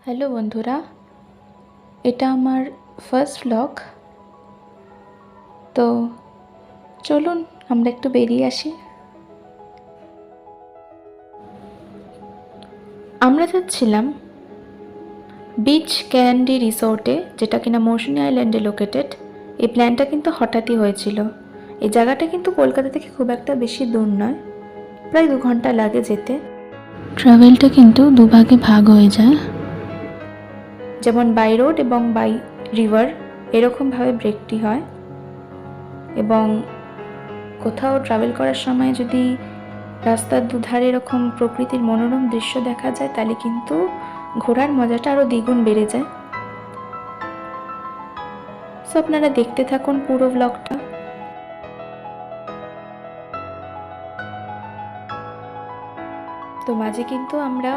Hello বন্ধুরা, এটা আমার ফার্স্ট ভ্লগ। তো চলুন আমরা একটু বেরিয়ে আসি। আমরা যাচ্ছিলাম বিচ ক্যান্ডি রিসোর্টে, যেটা কিনা মৌসুনি আইল্যান্ডে লোকেটেড। এই প্ল্যানটা কিন্তু হঠাৎই হয়েছিল। এই জায়গাটা কিন্তু কলকাতা থেকে খুব একটা বেশি দূর নয়, প্রায় 2 ঘন্টা লাগে যেতে। ট্রাভেলটা কিন্তু দুভাগে ভাগ হয়ে যায়, যেমন বাই রোড এবং বাই রিভার, এরকমভাবে ব্রেকটি হয়। এবং কোথাও ট্রাভেল করার সময় যদি রাস্তার দুধারে এরকম প্রকৃতির মনোরম দৃশ্য দেখা যায়, তাহলে কিন্তু ঘোরার মজাটা আরও দ্বিগুণ বেড়ে যায়। সো আপনারা দেখতে থাকুন পুরো ব্লগটা। তো মাঝে কিন্তু আমরা